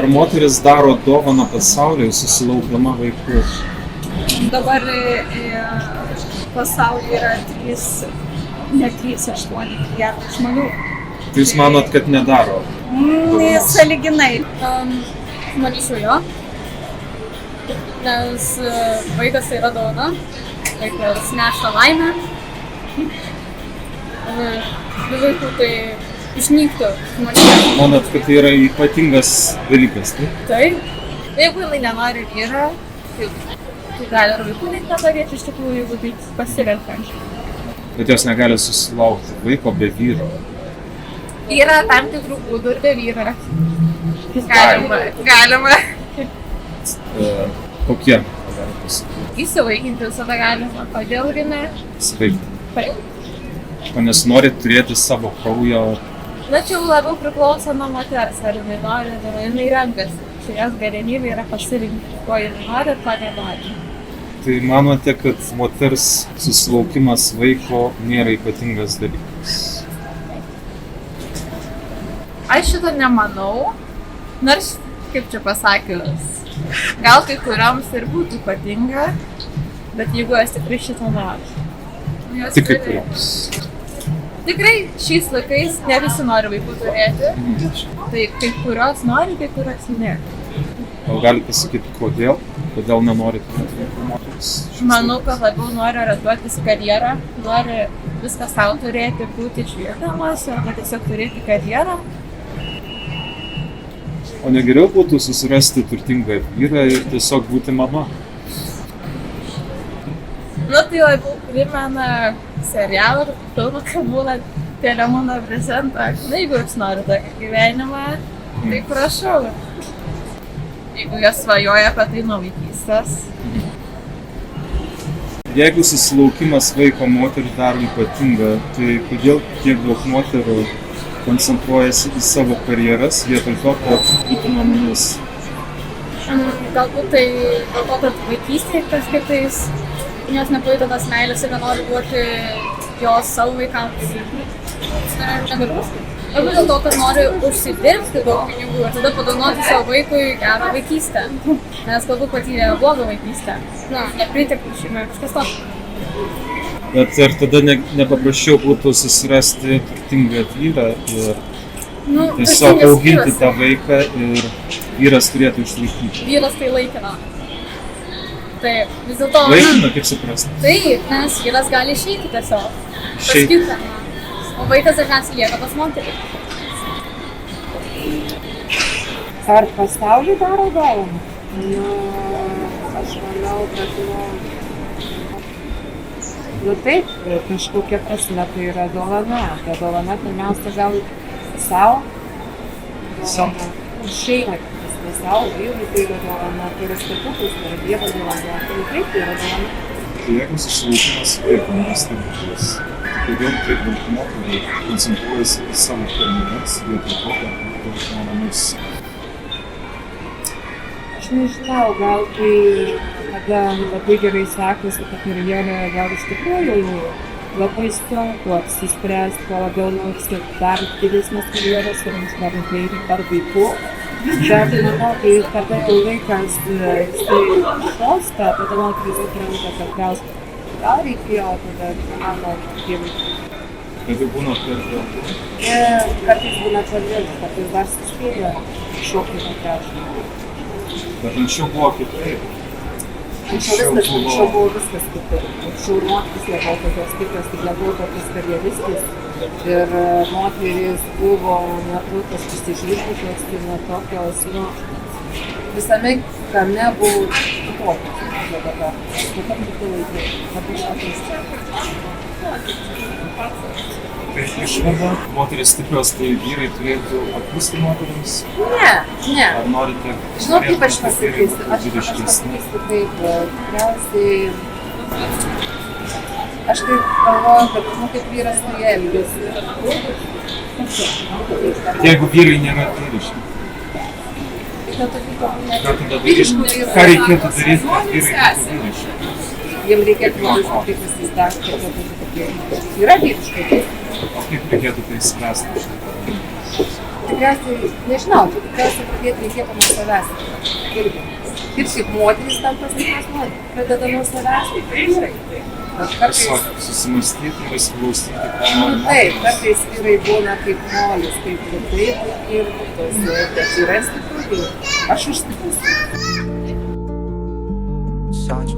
Ar moteris daro dovaną pasauliui susilaukdama vaikų? Dabar pasaulyje yra 8 milijardai žmonių. Tai jūs manot, kad nedaro? Sąlyginai. Manyčiau jo, nes vaikas tai yra dovana, vaikas neša laimę, be vaikų tai išnyktų žmonės. Manot, kad tai yra ypatingas dalykas, taip? Taip, jeigu jinai nenori vyro, tai gali ir vaikų net nenorėti iš tikrųjų, jeigu tai pasirenka. Bet jos negali susilaukti vaiko be vyro. Yra tam tikrų būdų ir be vyro. Galima. Kokie? Įsivaikinti visada galima. Kodėl ir ne? Įsivaikinti. O nesinori turėti savo kraujo? Na, čia labiau priklauso nuo moters, ar jinai nori, ar jinai renkasi. Čia jos galimybė yra pasirinkti, ko jinai nori ir ko nenori. Tai manote, kad moters susilaukimas vaiko nėra ypatingas dalykas? Aš šito nemanau, nors, kaip čia pasakius, gal kai kurioms ir būtų ypatinga, bet jeigu jos tikrai šito nori. Tik kai kurioms. Tikrai šiais laikais ne visi nori vaikų turėti, tai kai kurios nori, kai kurios ne. Gal galite pasakyti, kodėl? Kodėl nenori turėti vaikų moteris? Manau, kad labiau nori orientuotis į karjerą, nori viską savo turėti, būti švietamas, arba tiesiog turėti karjerą. O negeriau būtų susirasti turtingą vyrą ir tiesiog būti mama? Nu, tai labiau primena serialą ir filmą, kai būna Telemundo prezidentą. Na, jeigu jūs norite tokį gyvenimą, tai prašau. Jeigu jie svajoja apie tai nuo vaikystės. Jeigu susilaukimas vaiko moterį daro ypatingą, tai kodėl tiek daug moterų koncentruojasi į savo karjeras vietoj to, kad būtų mamomis? Galbūt tai dėl to, kad vaikystėje kažkaip tais jos nepajuto tos meilės ir nenori duoti jos savo vaikams. Negaliu pasakyti. Galbūt dėl to, kad nori užsidirbti daug pinigų ir tada padovanoti savo vaikui gerą vaikystę. Nes galbūt patyrė blogą vaikystę. Nepriteklių šeimoje, kažkas tokio. Bet ar tada nepaprasčiau būtų susirasti turtingą vyrą ir tiesiog auginti tą vaiką ir vyras turėtų išlaikyti? Vyras tai laikina. Taip, vis dėlto... Laikina, kaip suprasti? Taip, nes vyras gali išeiti tiesiog. Paskirti. O vaikas dažniausiai lieka pas moterį. Ar pasaulį daro dovaną? Aš manau, kad taip, kažkokia prasme tai yra dovana. Ta dovana pirmiausia gal savo. Šeimai, tai savo vyrui tai yra dovana, tai yra statutas, tai yra Dievo dovana, tai taip tai yra dovana. Tai jeigu susilaukimas vaiko nuostabimas, kodėl tiek daug moterų koncentruojasi į savo karjeras vietoj to, kad būtų mamomis? Aš nežinau, gal tai kada labai gerai sekasi ta karjera, gal iš tikrųjų labai sunku apsispręsti, kuo labiau norisi dar didesnės karjeros ir mums dar vaikų. Bet manau, kai kada jau vaikas šosta, tada moteris atranda, kad gal reikėjo tada mano tėvui. Bet tai būna per vėlu? Kartais būna per vėlu, kartais dar suspėja šokti nuo krepšio. Bet anksčiau buvo kitaip. Anksčiau buvo viskas kitaip. Anksčiau moteris nebuvo tokios tikras, tik nebuvo tokios karjeristės. Ir moteris buvo netrukus prisižymusios ir netokios, visame kame buvo kitokios. Tokiam kitų laikai. Labai šakiais. Tai išvada, moteris stiprios, tai vyrai turėtų atpūsti moterims? Ne. Ar norite... Žinau, kaip aš pasakysiu. Aš pasakysiu taip, tikriausiai... Aš taip galvoju, kad kaip vyras tai elgiasi. Jeigu vyrai nėra vyriški? Ką tada daryti? Ką reikėtų daryti, kad vyrai būtų vyriški? Jiem reikėtų labai stipriai pasistengti, kad būtų tokie. Yra vyriškai. O kaip reikėtų tai spręsti? Tikriausiai, nežinau, tikriausiai pradėti reikėtų nuo savęs. Irgi. Ir šiaip moteris tam pasitikras pradeda nuo savęs, tai gerai. Bet kartais... Tiesiog susimastyti ir įsiklausyti, ką Nu, nori. taip, kartais vyrai būna kaip molis, kaip taip ir tos, bet yra stiprų, aš už stiprus. Such